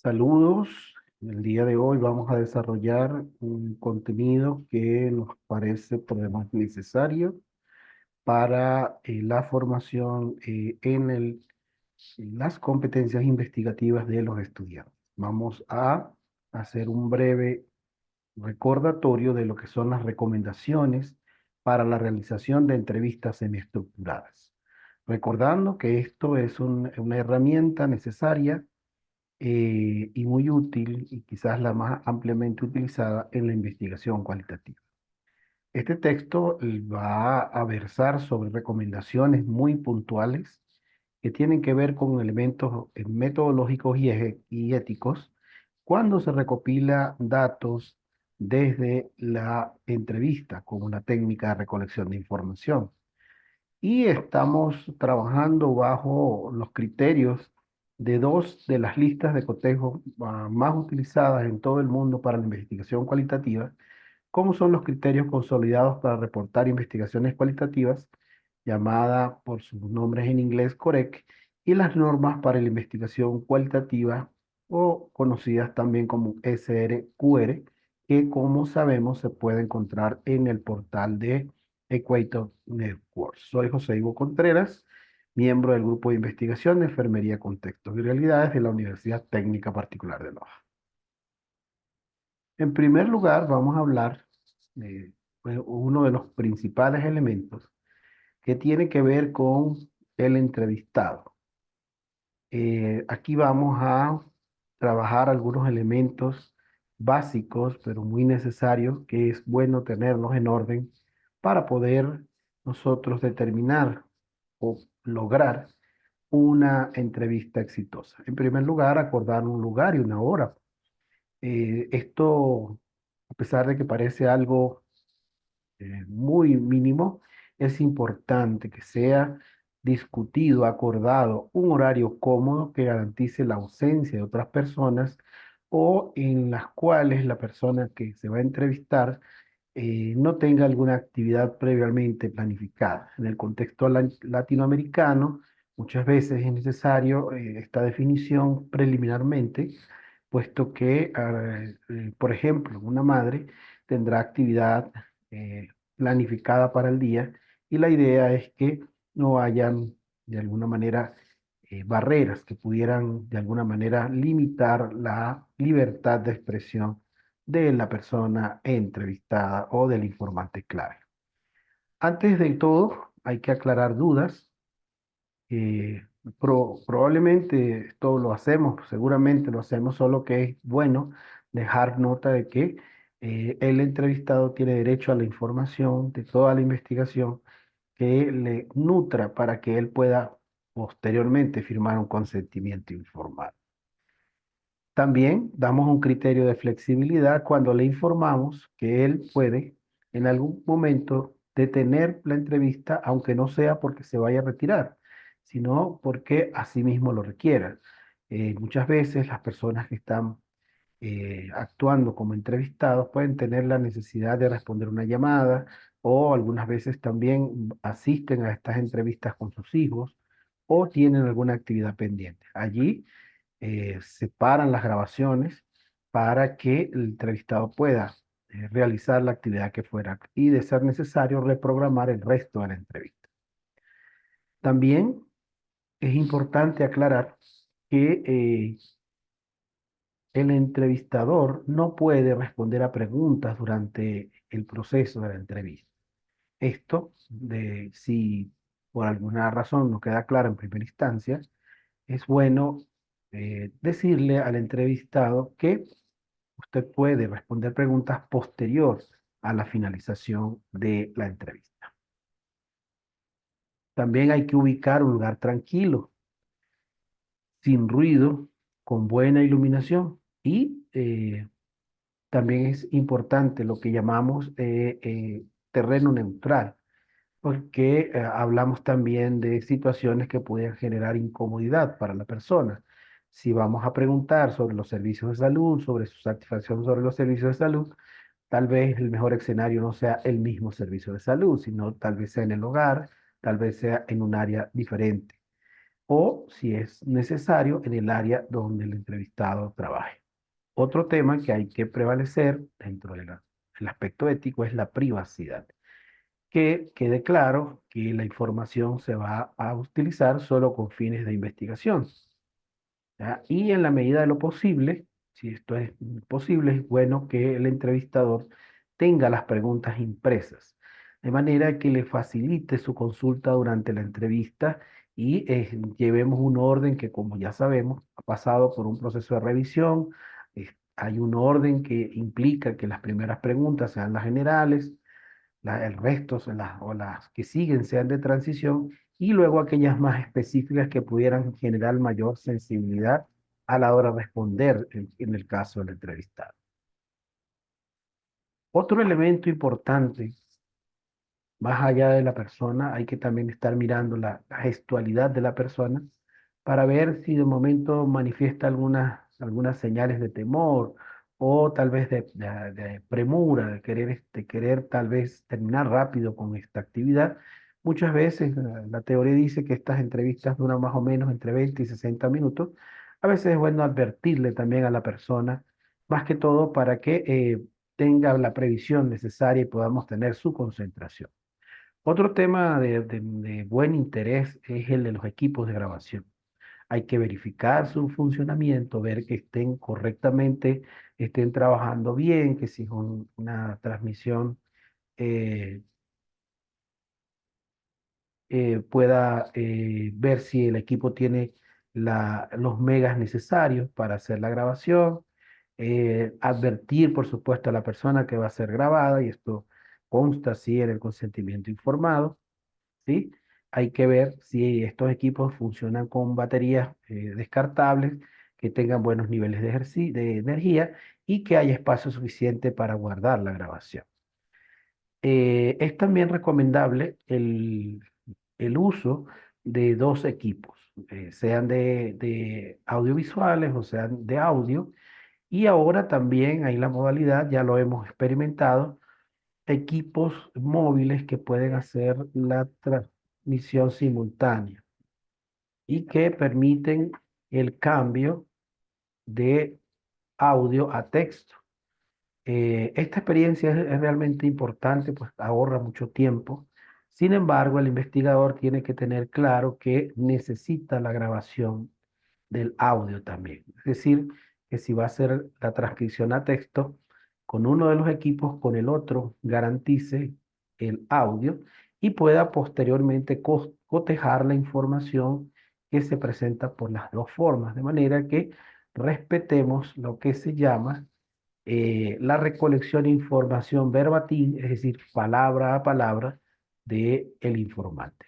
Saludos. El día de hoy vamos a desarrollar un contenido que nos parece por demás necesario para la formación en las competencias investigativas de los estudiantes. Vamos a hacer un breve recordatorio de lo que son las recomendaciones para la realización de entrevistas semiestructuradas. Recordando que esto es una herramienta necesaria y muy útil y quizás la más ampliamente utilizada en la investigación cualitativa. Este texto va a versar sobre recomendaciones muy puntuales que tienen que ver con elementos metodológicos y éticos cuando se recopila datos desde la entrevista como una técnica de recolección de información. Y estamos trabajando bajo los criterios de dos de las listas de cotejo más utilizadas en todo el mundo para la investigación cualitativa, como son los criterios consolidados para reportar investigaciones cualitativas, llamada por sus nombres en inglés COREC, y las normas para la investigación cualitativa, o conocidas también como SRQR, que como sabemos se puede encontrar en el portal de Equator Networks. Soy José Ivo Contreras, miembro del grupo de investigación de Enfermería, Contextos y Realidades de la Universidad Técnica Particular de Loja. En primer lugar, vamos a hablar de uno de los principales elementos que tiene que ver con el entrevistado. Aquí vamos a trabajar algunos elementos básicos, pero muy necesarios, que es bueno tenerlos en orden para poder nosotros determinar o lograr una entrevista exitosa. En primer lugar, acordar un lugar y una hora. Esto, a pesar de que parece algo muy mínimo, es importante que sea discutido, acordado, un horario cómodo que garantice la ausencia de otras personas o en las cuales la persona que se va a entrevistar no tenga alguna actividad previamente planificada. En el contexto latinoamericano, muchas veces es necesario esta definición preliminarmente, puesto que, por ejemplo, una madre tendrá actividad eh, planificada para el día y la idea es que no hayan de alguna manera barreras que pudieran de alguna manera limitar la libertad de expresión de la persona entrevistada o del informante clave. Antes de todo, hay que aclarar dudas. Probablemente esto lo hacemos, seguramente lo hacemos, solo que es bueno dejar nota de que el entrevistado tiene derecho a la información de toda la investigación que le nutra para que él pueda posteriormente firmar un consentimiento informado. También damos un criterio de flexibilidad cuando le informamos que él puede en algún momento detener la entrevista, aunque no sea porque se vaya a retirar, sino porque así mismo lo requiera. Muchas veces las personas que están actuando como entrevistados pueden tener la necesidad de responder una llamada o algunas veces también asisten a estas entrevistas con sus hijos o tienen alguna actividad pendiente. Allí separan las grabaciones para que el entrevistado pueda realizar la actividad que fuera y, de ser necesario, reprogramar el resto de la entrevista. También es importante aclarar que el entrevistador no puede responder a preguntas durante el proceso de la entrevista. Esto, de si por alguna razón no queda claro en primera instancia, es bueno decirle al entrevistado que usted puede responder preguntas posterior a la finalización de la entrevista. También hay que ubicar un lugar tranquilo, sin ruido, con buena iluminación y también es importante lo que llamamos terreno neutral, porque hablamos también de situaciones que pueden generar incomodidad para la persona. Si vamos a preguntar sobre los servicios de salud, sobre su satisfacción sobre los servicios de salud, tal vez el mejor escenario no sea el mismo servicio de salud, sino tal vez sea en el hogar, tal vez sea en un área diferente. o si es necesario en el área donde el entrevistado trabaje. Otro tema que hay que prevalecer dentro del aspecto ético es la privacidad. Que quede claro que la información se va a utilizar solo con fines de investigación. ¿Ya? Y en la medida de lo posible, si esto es posible, es bueno que el entrevistador tenga las preguntas impresas, de manera que le facilite su consulta durante la entrevista y llevemos un orden que, como ya sabemos, ha pasado por un proceso de revisión. Hay un orden que implica que las primeras preguntas sean las generales, el resto o las que siguen sean de transición y luego aquellas más específicas que pudieran generar mayor sensibilidad a la hora de responder en el caso del entrevistado. Otro elemento importante, más allá de la persona, hay que también estar mirando la gestualidad de la persona para ver si de momento manifiesta algunas señales de temor o tal vez de premura, de querer tal vez terminar rápido con esta actividad. Muchas veces la teoría dice que estas entrevistas duran más o menos entre 20 y 60 minutos. A veces es bueno advertirle también a la persona, más que todo para que tenga la previsión necesaria y podamos tener su concentración. Otro tema de buen interés es el de los equipos de grabación. Hay que verificar su funcionamiento, ver que estén correctamente, estén trabajando bien, que si es una transmisión eh, pueda ver si el equipo tiene los megas necesarios para hacer la grabación, advertir, por supuesto, a la persona que va a ser grabada, y esto consta así en el consentimiento informado. ¿Sí? Hay que ver si estos equipos funcionan con baterías descartables, que tengan buenos niveles de energía y que haya espacio suficiente para guardar la grabación. Es también recomendable el uso de dos equipos, sean de audiovisuales o sean de audio. Y ahora también hay la modalidad, ya lo hemos experimentado, equipos móviles que pueden hacer la transmisión simultánea y que permiten el cambio de audio a texto. Esta experiencia es realmente importante, pues ahorra mucho tiempo. Sin embargo, el investigador tiene que tener claro que necesita la grabación del audio también. Es decir, que si va a hacer la transcripción a texto, con uno de los equipos, con el otro, garantice el audio y pueda posteriormente cotejar la información que se presenta por las dos formas, de manera que respetemos lo que se llama la recolección de información verbatim, es decir, palabra a palabra, de el informante.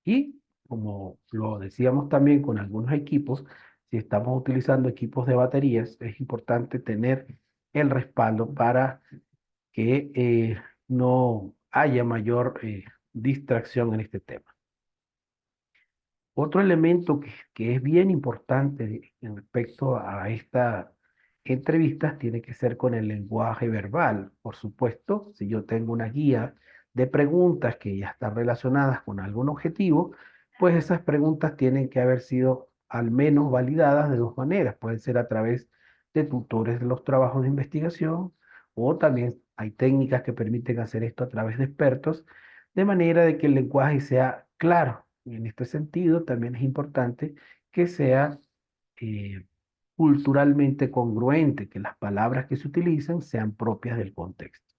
Y como lo decíamos también con algunos equipos, si estamos utilizando equipos de baterías, es importante tener el respaldo para que no haya mayor distracción en este tema. Otro elemento que es bien importante en respecto a estas entrevistas tiene que ser con el lenguaje verbal. Por supuesto, si yo tengo una guía de preguntas que ya están relacionadas con algún objetivo, pues esas preguntas tienen que haber sido al menos validadas de dos maneras. Pueden ser a través de tutores de los trabajos de investigación o también hay técnicas que permiten hacer esto a través de expertos, de manera de que el lenguaje sea claro. Y en este sentido, también es importante que sea eh, culturalmente congruente, que las palabras que se utilizan sean propias del contexto.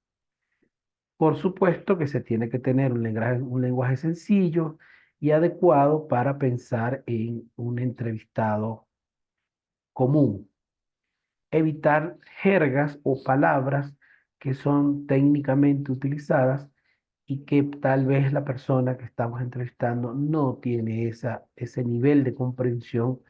Por supuesto que se tiene que tener un lenguaje sencillo y adecuado para pensar en un entrevistado común. Evitar jergas o palabras que son técnicamente utilizadas y que tal vez la persona que estamos entrevistando no tiene ese nivel de comprensión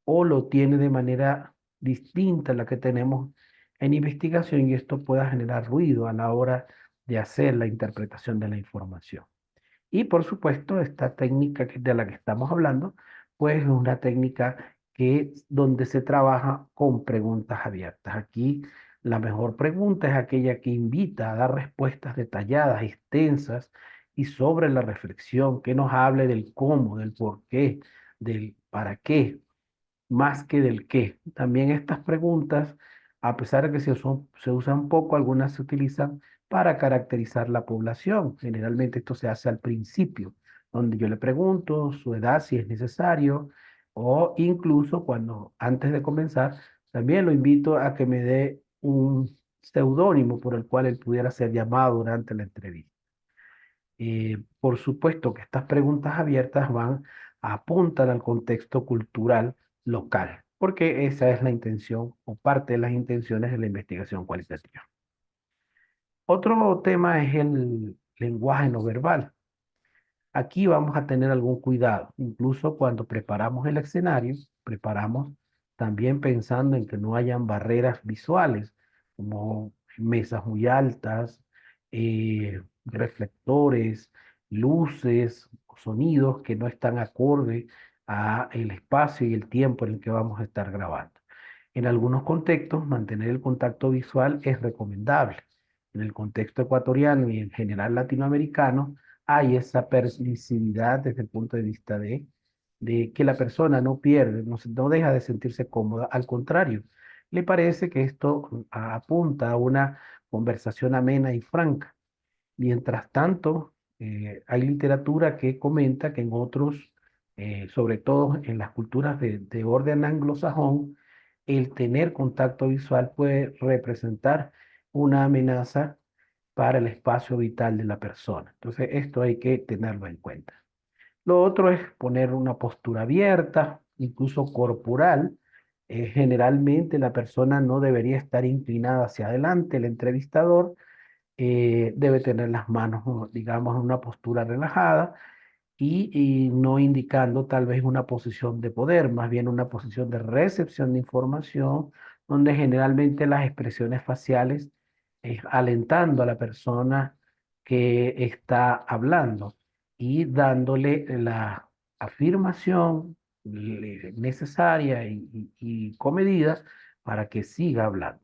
o lo tiene de manera distinta a la que tenemos en investigación y esto pueda generar ruido a la hora de hacer la interpretación de la información. Y por supuesto, esta técnica de la que estamos hablando, pues es una técnica donde se trabaja con preguntas abiertas. Aquí la mejor pregunta es aquella que invita a dar respuestas detalladas, extensas y sobre la reflexión, que nos hable del cómo, del por qué, del para qué más que del qué. También estas preguntas, a pesar de que se usan poco, algunas se utilizan para caracterizar la población. Generalmente esto se hace al principio, donde yo le pregunto su edad si es necesario, o incluso cuando antes de comenzar, también lo invito a que me dé un seudónimo por el cual él pudiera ser llamado durante la entrevista. Por supuesto que estas preguntas abiertas apuntan al contexto cultural local, porque esa es la intención o parte de las intenciones de la investigación cualitativa. Otro tema es el lenguaje no verbal. Aquí vamos a tener algún cuidado, incluso cuando preparamos el escenario, preparamos también pensando en que no hayan barreras visuales, como mesas muy altas, reflectores, luces, sonidos que no están acorde a el espacio y el tiempo en el que vamos a estar grabando. En algunos contextos, mantener el contacto visual es recomendable. En el contexto ecuatoriano y en general latinoamericano, hay esa permisividad desde el punto de vista de que la persona no pierde, no deja de sentirse cómoda, al contrario, le parece que esto apunta a una conversación amena y franca. Mientras tanto, hay literatura que comenta que en otros, sobre todo en las culturas de orden anglosajón, el tener contacto visual puede representar una amenaza para el espacio vital de la persona. Entonces, esto hay que tenerlo en cuenta. Lo otro es poner una postura abierta, incluso corporal. Generalmente la persona no debería estar inclinada hacia adelante. El entrevistador debe tener las manos, digamos, en una postura relajada y no indicando tal vez una posición de poder, más bien una posición de recepción de información, donde generalmente las expresiones faciales es alentando a la persona que está hablando y dándole la afirmación necesaria y comedida para que siga hablando.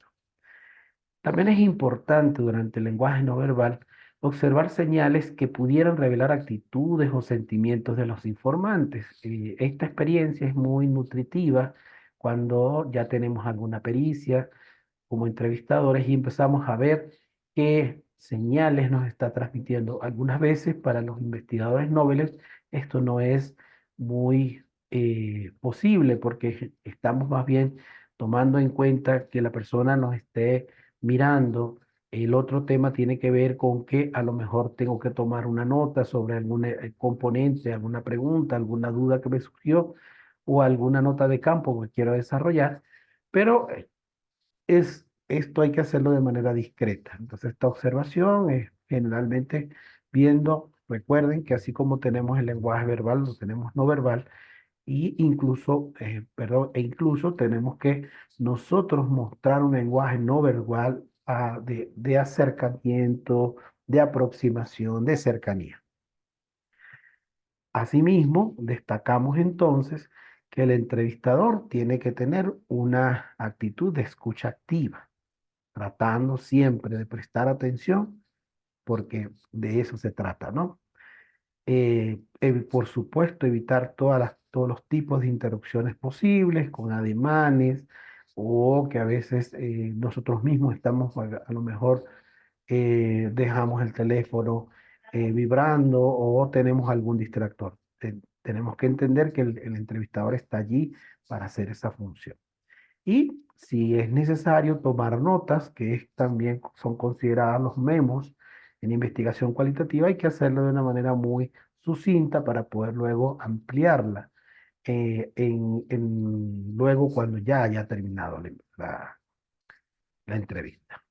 También es importante durante el lenguaje no verbal observar señales que pudieran revelar actitudes o sentimientos de los informantes. Esta experiencia es muy nutritiva cuando ya tenemos alguna pericia como entrevistadores y empezamos a ver qué señales nos está transmitiendo. Algunas veces para los investigadores nobles esto no es muy posible porque estamos más bien tomando en cuenta que la persona nos esté mirando. El otro tema tiene que ver con que a lo mejor tengo que tomar una nota sobre algún componente, alguna pregunta, alguna duda que me surgió o alguna nota de campo que quiero desarrollar, pero esto hay que hacerlo de manera discreta. Entonces, esta observación es generalmente viendo, recuerden que así como tenemos el lenguaje verbal, lo tenemos no verbal, y incluso, perdón, e incluso tenemos que nosotros mostrar un lenguaje no verbal de acercamiento, de aproximación, de cercanía. Asimismo, destacamos entonces que el entrevistador tiene que tener una actitud de escucha activa, tratando siempre de prestar atención, porque de eso se trata, ¿no? Por supuesto, evitar todos los tipos de interrupciones posibles, con ademanes, o que a veces nosotros mismos estamos, a lo mejor dejamos el teléfono vibrando o tenemos algún distractor. Tenemos que entender que el entrevistador está allí para hacer esa función. Y si es necesario tomar notas, también son consideradas los memos en investigación cualitativa, hay que hacerlo de una manera muy sucinta para poder luego ampliarla luego cuando ya haya terminado la entrevista.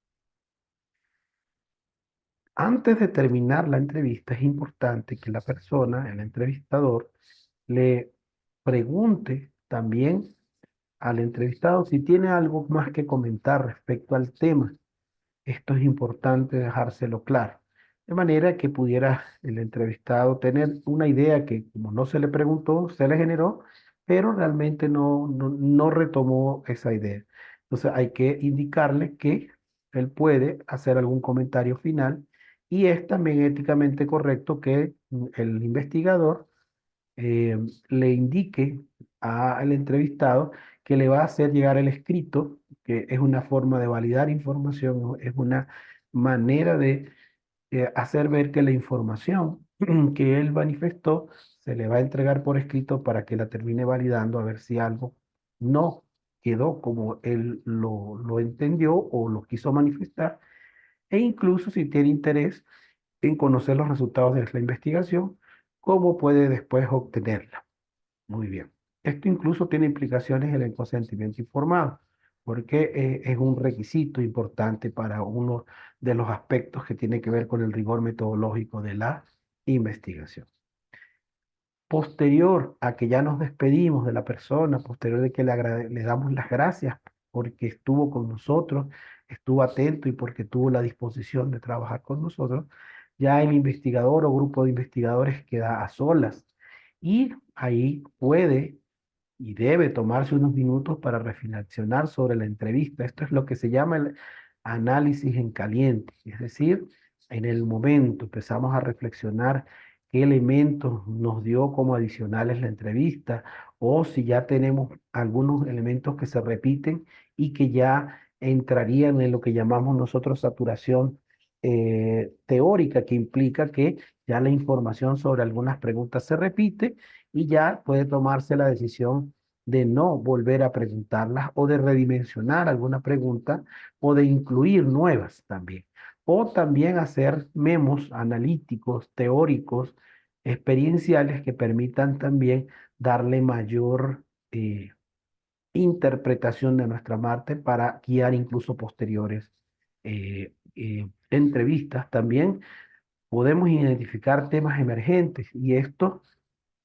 Antes de terminar la entrevista es importante que la persona, el entrevistador, le pregunte también al entrevistado si tiene algo más que comentar respecto al tema. Esto es importante dejárselo claro. De manera que pudiera el entrevistado tener una idea que como no se le preguntó, se le generó, pero realmente no retomó esa idea. Entonces hay que indicarle que él puede hacer algún comentario final y es también éticamente correcto que el investigador eh, le indique al entrevistado que le va a hacer llegar el escrito, que es una forma de validar información, ¿no? Es una manera de hacer ver que la información que él manifestó se le va a entregar por escrito para que la termine validando a ver si algo no quedó como él lo entendió o lo quiso manifestar, e incluso si tiene interés en conocer los resultados de la investigación, cómo puede después obtenerla. Muy bien. Esto incluso tiene implicaciones en el consentimiento informado, porque es un requisito importante para uno de los aspectos que tiene que ver con el rigor metodológico de la investigación. Posterior a que ya nos despedimos de la persona, posterior de que le damos las gracias porque estuvo con nosotros, estuvo atento y porque tuvo la disposición de trabajar con nosotros, ya el investigador o grupo de investigadores queda a solas y ahí puede y debe tomarse unos minutos para reflexionar sobre la entrevista. Esto es lo que se llama el análisis en caliente, es decir, en el momento empezamos a reflexionar qué elementos nos dio como adicionales la entrevista o si ya tenemos algunos elementos que se repiten y que ya entrarían en lo que llamamos nosotros saturación teórica, que implica que ya la información sobre algunas preguntas se repite y ya puede tomarse la decisión de no volver a preguntarlas o de redimensionar alguna pregunta o de incluir nuevas también. O también hacer memos analíticos, teóricos, experienciales que permitan también darle mayor interpretación de nuestra Marte para guiar incluso posteriores entrevistas. También podemos identificar temas emergentes y esto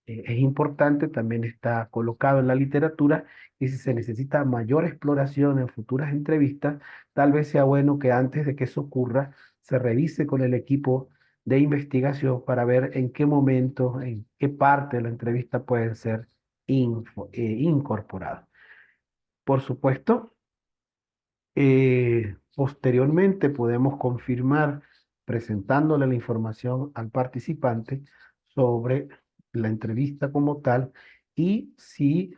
es importante, también está colocado en la literatura, y si se necesita mayor exploración en futuras entrevistas, tal vez sea bueno que antes de que eso ocurra, se revise con el equipo de investigación para ver en qué momento, en qué parte de la entrevista pueden ser incorporados. Por supuesto, posteriormente podemos confirmar presentándole la información al participante sobre la entrevista como tal y si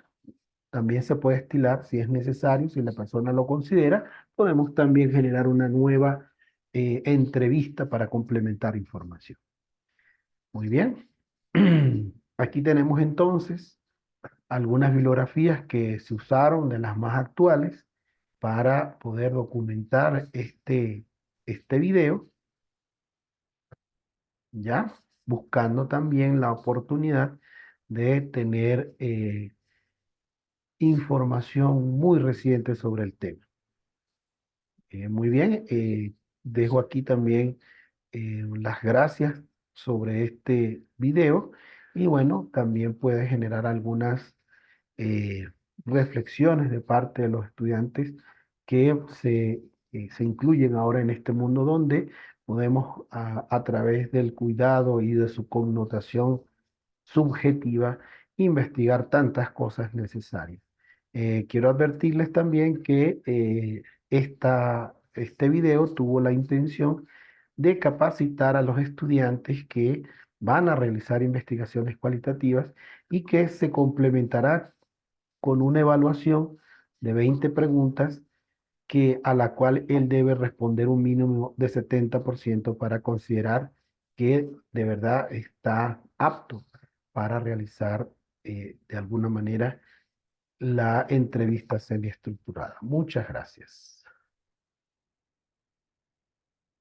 también se puede estilar, si es necesario, si la persona lo considera, podemos también generar una nueva entrevista para complementar información. Muy bien. Aquí tenemos entonces algunas bibliografías que se usaron de las más actuales para poder documentar este video, ¿ya? Buscando también la oportunidad de tener información muy reciente sobre el tema. Muy bien, dejo aquí también las gracias sobre este video y bueno, también puede generar algunas eh, reflexiones de parte de los estudiantes que se incluyen ahora en este mundo donde podemos a través del cuidado y de su connotación subjetiva investigar tantas cosas necesarias. Quiero advertirles también que este video tuvo la intención de capacitar a los estudiantes que van a realizar investigaciones cualitativas y que se complementará con una evaluación de 20 preguntas a la cual él debe responder un mínimo de 70% para considerar que de verdad está apto para realizar de alguna manera la entrevista semiestructurada. Muchas gracias.